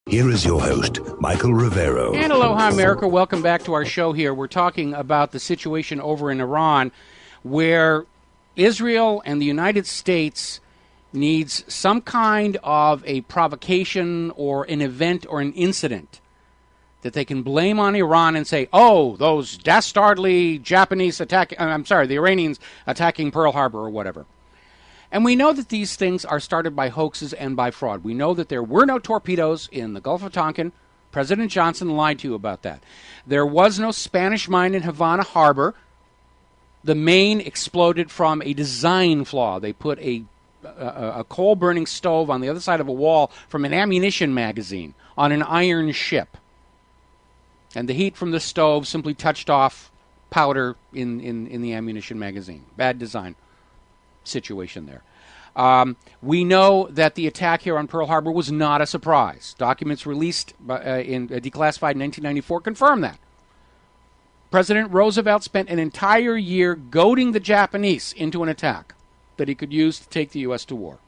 Here is your host, Michael Rivero. And aloha, America. Welcome back to our show here. We're talking about the situation over in Iran where Israel and the United States needs some kind of a provocation or an event or an incident that they can blame on Iran and say, oh, those dastardly Japanese the Iranians attacking Pearl Harbor or whatever. And we know that these things are started by hoaxes and by fraud. We know that there were no torpedoes in the Gulf of Tonkin. President Johnson lied to you about that. There was no Spanish mine in Havana Harbor. The main exploded from a design flaw. They put a coal-burning stove on the other side of a wall from an ammunition magazine on an iron ship. And the heat from the stove simply touched off powder in the ammunition magazine. Bad design situation there. We know that the attack here on Pearl Harbor was not a surprise. Documents released declassified in 1994 confirm that. President Roosevelt spent an entire year goading the Japanese into an attack that he could use to take the U.S. to war.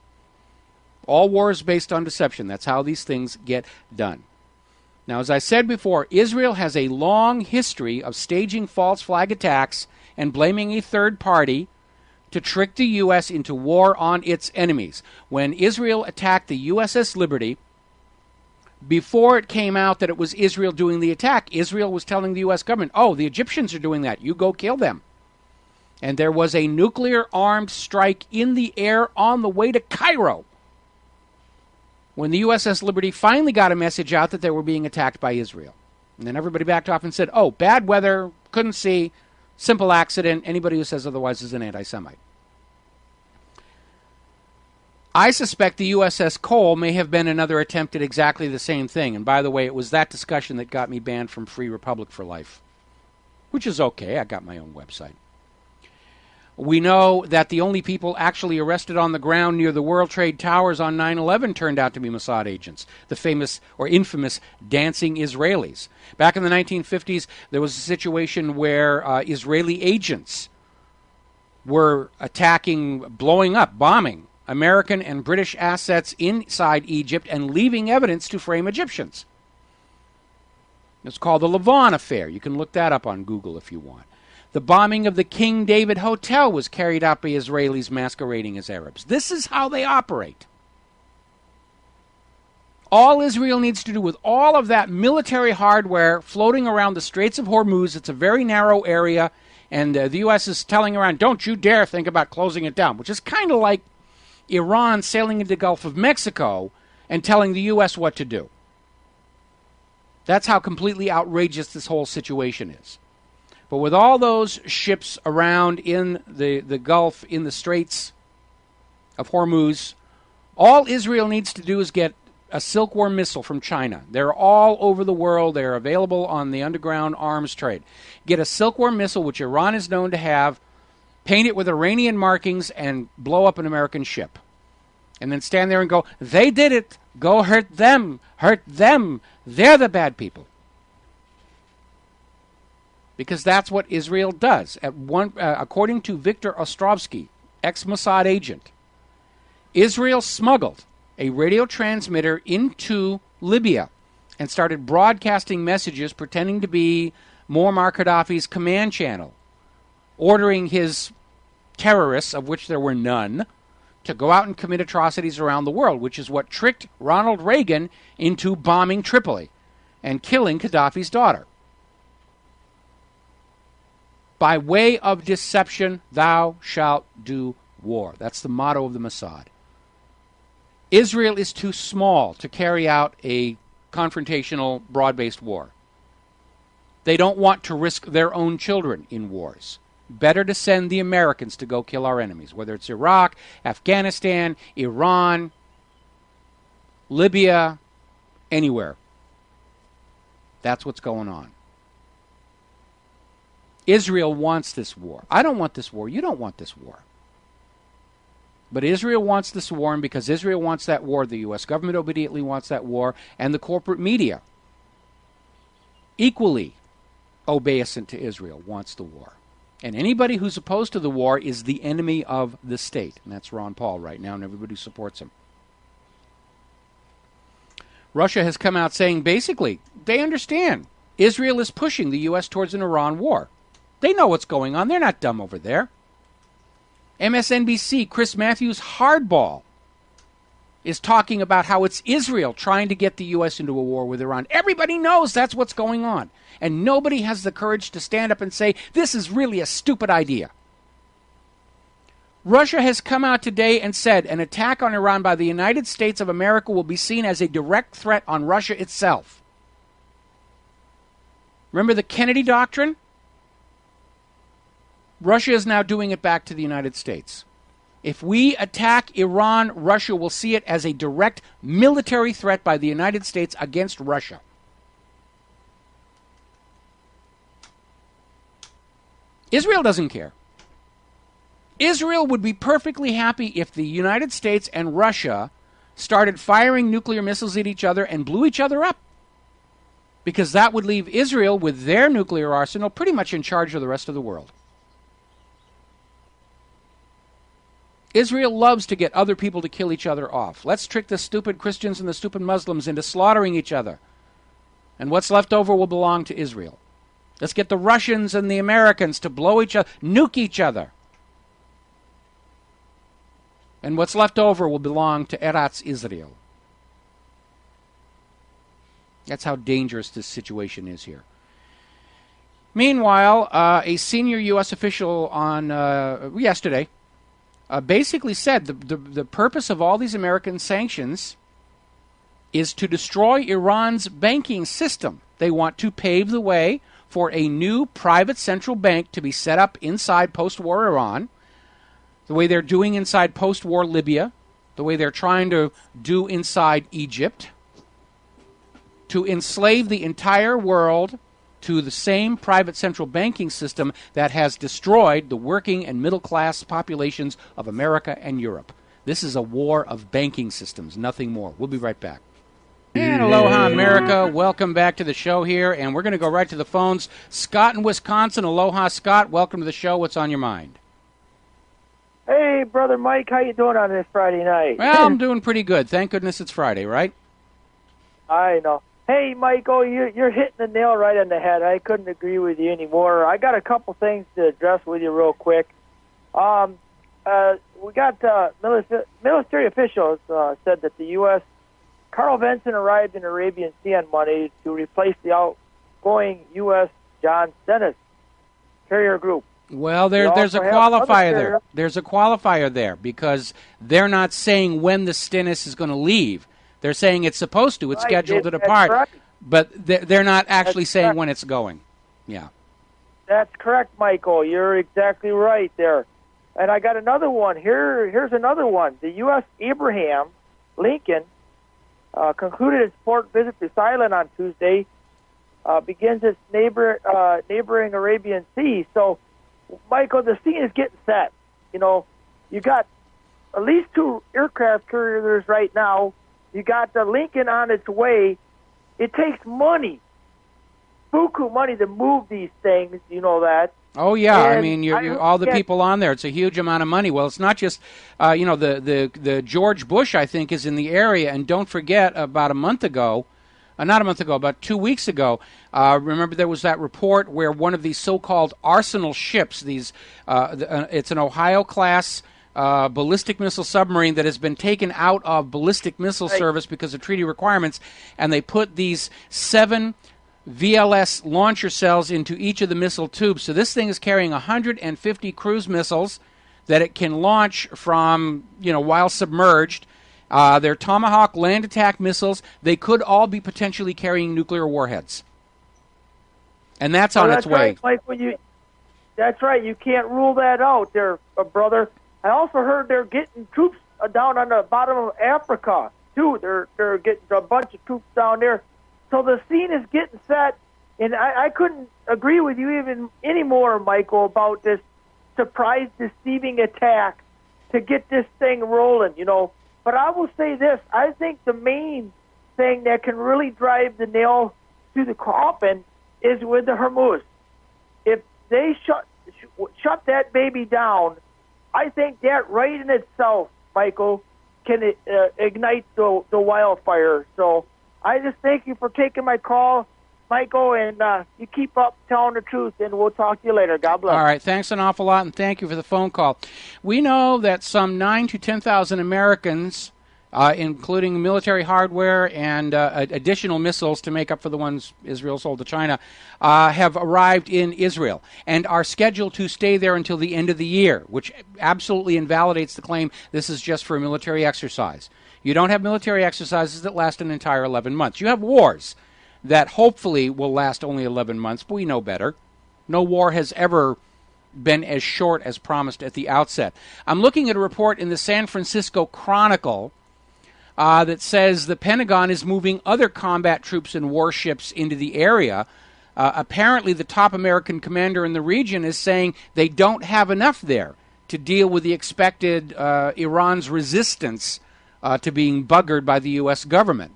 All war is based on deception. That's how these things get done. Now, as I said before, Israel has a long history of staging false flag attacks and blaming a third party to trick the U.S. into war on its enemies. When Israel attacked the USS Liberty, before it came out that it was Israel doing the attack, Israel was telling the U.S. government, oh, the Egyptians are doing that. You go kill them. And there was a nuclear-armed strike in the air on the way to Cairo when the USS Liberty finally got a message out that they were being attacked by Israel. And then everybody backed off and said, oh, bad weather, couldn't see, simple accident. Anybody who says otherwise is an anti-Semite. I suspect the USS Cole may have been another attempt at exactly the same thing. And by the way, it was that discussion that got me banned from Free Republic for life, which is okay. I got my own website. We know that the only people actually arrested on the ground near the World Trade Towers on 9/11 turned out to be Mossad agents, the famous or infamous dancing Israelis. Back in the 1950s, there was a situation where Israeli agents were attacking, blowing up, bombing American and British assets inside Egypt and leaving evidence to frame Egyptians. It's called the Lavon Affair. You can look that up on Google if you want. The bombing of the King David Hotel was carried out by Israelis masquerading as Arabs. This is how they operate. All Israel needs to do with all of that military hardware floating around the Straits of Hormuz, it's a very narrow area, and the U.S. is telling Iran, don't you dare think about closing it down, which is kind of like Iran sailing into the Gulf of Mexico and telling the U.S. what to do. That's how completely outrageous this whole situation is. But with all those ships around in the Gulf, in the Straits of Hormuz, all Israel needs to do is get a silkworm missile from China. They're all over the world. They're available on the underground arms trade. Get a silkworm missile, which Iran is known to have, paint it with Iranian markings, and blow up an American ship. And then stand there and go, they did it. Go hurt them. Hurt them. They're the bad people. Because that's what Israel does. According to Viktor Ostrovsky, ex-Mossad agent, Israel smuggled a radio transmitter into Libya and started broadcasting messages pretending to be Muammar Gaddafi's command channel, ordering his terrorists, of which there were none, to go out and commit atrocities around the world, which is what tricked Ronald Reagan into bombing Tripoli and killing Gaddafi's daughter. By way of deception, thou shalt do war. That's the motto of the Mossad. Israel is too small to carry out a confrontational, broad-based war. They don't want to risk their own children in wars. Better to send the Americans to go kill our enemies, whether it's Iraq, Afghanistan, Iran, Libya, anywhere. That's what's going on. Israel wants this war. I don't want this war. You don't want this war. But Israel wants this war, and because Israel wants that war, the U.S. government obediently wants that war, and the corporate media, equally obeisant to Israel, wants the war. And anybody who's opposed to the war is the enemy of the state. And that's Ron Paul right now, and everybody supports him. Russia has come out saying basically they understand Israel is pushing the U.S. towards an Iran war. They know what's going on. They're not dumb over there. MSNBC, Chris Matthews hardball is talking about how it's Israel trying to get the U.S. into a war with Iran. Everybody knows that's what's going on. And nobody has the courage to stand up and say, this is really a stupid idea. Russia has come out today and said an attack on Iran by the United States of America will be seen as a direct threat on Russia itself. Remember the Kennedy Doctrine? Russia is now doing it back to the United States. If we attack Iran, Russia will see it as a direct military threat by the United States against Russia. Israel doesn't care. Israel would be perfectly happy if the United States and Russia started firing nuclear missiles at each other and blew each other up, because that would leave Israel with their nuclear arsenal pretty much in charge of the rest of the world. Israel loves to get other people to kill each other off. Let's trick the stupid Christians and the stupid Muslims into slaughtering each other. And what's left over will belong to Israel. Let's get the Russians and the Americans to blow each other, nuke each other. And what's left over will belong to Eretz Israel. That's how dangerous this situation is here. Meanwhile, a senior U.S. official on yesterday basically said the purpose of all these American sanctions is to destroy Iran's banking system. They want to pave the way for a new private central bank to be set up inside post-war Iran, the way they're doing inside post-war Libya, the way they're trying to do inside Egypt, to enslave the entire world to the same private central banking system that has destroyed the working and middle-class populations of America and Europe. This is a war of banking systems, nothing more. We'll be right back. And aloha, America. Welcome back to the show here, and we're going to go right to the phones. Scott in Wisconsin. Aloha, Scott. Welcome to the show. What's on your mind? Hey, Brother Mike. How you doing on this Friday night? Well, I'm doing pretty good. Thank goodness it's Friday, right? I know. Hey, Michael, you're hitting the nail right on the head. I couldn't agree with you anymore. I got a couple things to address with you real quick. We got military officials said that the U.S. Carl Vinson arrived in Arabian Sea on Monday to replace the outgoing U.S. John Stennis carrier group. Well, there's a qualifier there. There's a qualifier there because they're not saying when the Stennis is going to leave. They're saying it's supposed to. It's scheduled to depart. Right. But they're not actually saying when it's going. Yeah. That's correct, Michael. You're exactly right there. And I got another one. Here's another one. The U.S. Abraham Lincoln concluded its port visit to Ceylon on Tuesday, begins its neighboring Arabian Sea. So, Michael, the scene is getting set. You know, you got at least 2 aircraft carriers right now. You got the Lincoln on its way. It takes money, buku money, to move these things. You know that. Oh yeah, and I mean, you're all the people on there. It's a huge amount of money. Well, it's not just, the George Bush, I think, is in the area. And don't forget, about a month ago, about 2 weeks ago, remember there was that report where one of these so-called arsenal ships, it's an Ohio-class ballistic missile submarine that has been taken out of ballistic missile service because of treaty requirements, and they put these 7 VLS launcher cells into each of the missile tubes. So this thing is carrying 150 cruise missiles that it can launch from, while submerged. They're Tomahawk land attack missiles. They could all be potentially carrying nuclear warheads. And that's on its way. Right, Mike, that's right. You can't rule that out there, brother. I also heard they're getting troops down on the bottom of Africa, too. They're getting a bunch of troops down there. So the scene is getting set, and I couldn't agree with you even anymore, Michael, about this surprise deceiving attack to get this thing rolling, But I will say this. I think the main thing that can really drive the nail through the coffin is with the Hormuz. If they shut that baby down, I think that right in itself, Michael, can ignite the wildfire. So I just thank you for taking my call, Michael, and you keep up telling the truth, and we'll talk to you later. God bless. All right, thanks an awful lot, and thank you for the phone call. We know that some 9,000 to 10,000 Americans, including military hardware and additional missiles to make up for the ones Israel sold to China, have arrived in Israel and are scheduled to stay there until the end of the year, which absolutely invalidates the claim this is just for a military exercise. You don't have military exercises that last an entire 11 months. You have wars that hopefully will last only 11 months, but we know better. No war has ever been as short as promised at the outset. I'm looking at a report in the San Francisco Chronicle that says the Pentagon is moving other combat troops and warships into the area. Apparently, the top American commander in the region is saying they don't have enough there to deal with the expected Iran's resistance to being buggered by the U.S. government.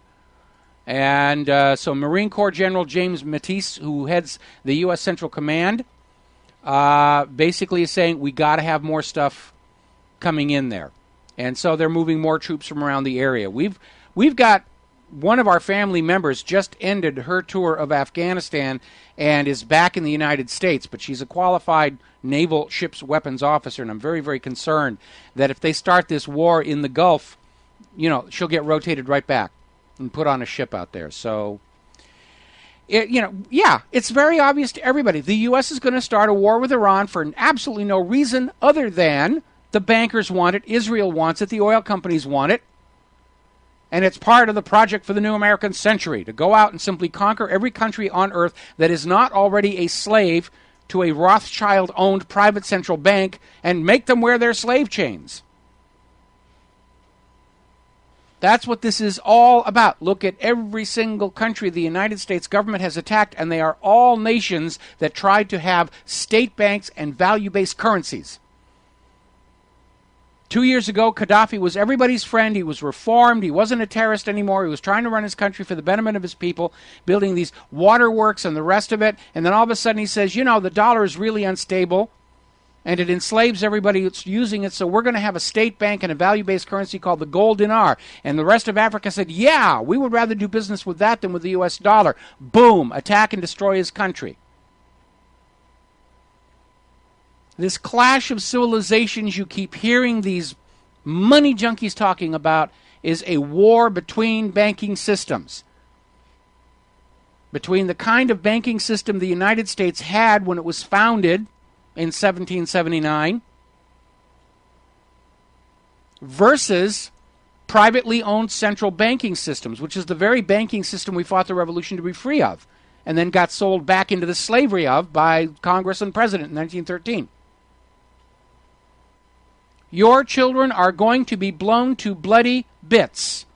And so Marine Corps General James Mattis, who heads the U.S. Central Command, basically is saying we got to have more stuff coming in there. And so they're moving more troops from around the area. We've got one of our family members just ended her tour of Afghanistan and is back in the United States, but she's a qualified naval ships weapons officer, and I'm very, very concerned that if they start this war in the Gulf, she'll get rotated right back and put on a ship out there. So, it's very obvious to everybody. The U.S. is going to start a war with Iran for absolutely no reason other than the bankers want it, Israel wants it, the oil companies want it, and it's part of the project for the new American century, to go out and simply conquer every country on earth that is not already a slave to a Rothschild-owned private central bank and make them wear their slave chains. That's what this is all about. Look at every single country the United States government has attacked, and they are all nations that tried to have state banks and value-based currencies. 2 years ago, Gaddafi was everybody's friend. He was reformed. He wasn't a terrorist anymore. He was trying to run his country for the betterment of his people, building these waterworks and the rest of it. And then all of a sudden he says, the dollar is really unstable, and it enslaves everybody that's using it, so we're going to have a state bank and a value-based currency called the gold dinar. And the rest of Africa said, yeah, we would rather do business with that than with the U.S. dollar. Boom, attack and destroy his country. This clash of civilizations you keep hearing these money junkies talking about is a war between banking systems. Between the kind of banking system the United States had when it was founded in 1779 versus privately owned central banking systems, which is the very banking system we fought the revolution to be free of and then got sold back into the slavery of by Congress and President in 1913. Your children are going to be blown to bloody bits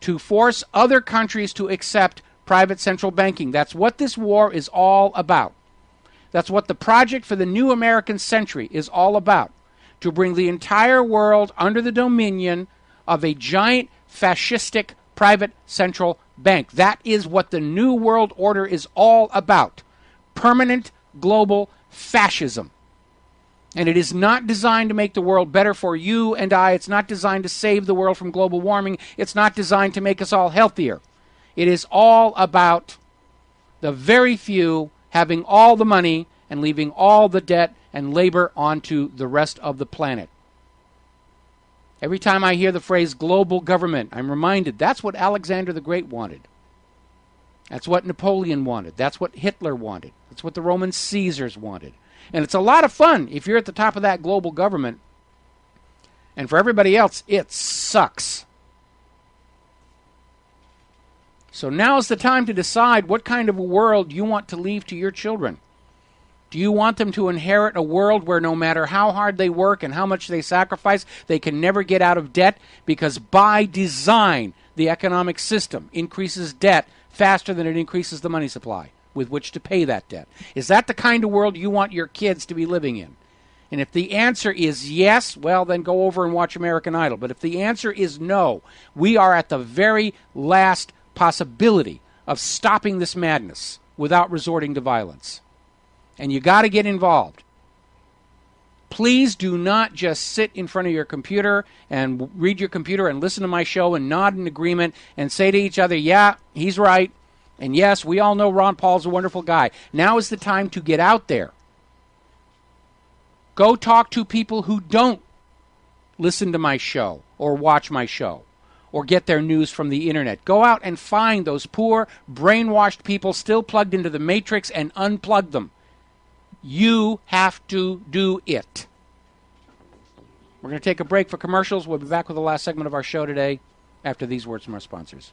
to force other countries to accept private central banking. That's what this war is all about. That's what the project for the new American century is all about. To bring the entire world under the dominion of a giant fascistic private central bank. That is what the New World Order is all about. Permanent global fascism. And it is not designed to make the world better for you and I. It's not designed to save the world from global warming. It's not designed to make us all healthier. It is all about the very few having all the money and leaving all the debt and labor onto the rest of the planet. Every time I hear the phrase global government, I'm reminded that's what Alexander the Great wanted. That's what Napoleon wanted. That's what Hitler wanted. That's what the Roman Caesars wanted. And it's a lot of fun if you're at the top of that global government. And for everybody else, it sucks. So now's the time to decide what kind of a world you want to leave to your children. Do you want them to inherit a world where no matter how hard they work and how much they sacrifice, they can never get out of debt? Because by design, the economic system increases debt faster than it increases the money supply with which to pay that debt. Is that the kind of world you want your kids to be living in? And if the answer is yes, well, then go over and watch American Idol. But if the answer is no, we are at the very last possibility of stopping this madness without resorting to violence. And you got to get involved. Please do not just sit in front of your computer and read your computer and listen to my show and nod in agreement and say to each other, yeah, he's right. And yes, we all know Ron Paul's a wonderful guy. Now is the time to get out there. Go talk to people who don't listen to my show or watch my show or get their news from the internet. Go out and find those poor, brainwashed people still plugged into the matrix and unplug them. You have to do it. We're going to take a break for commercials. We'll be back with the last segment of our show today after these words from our sponsors.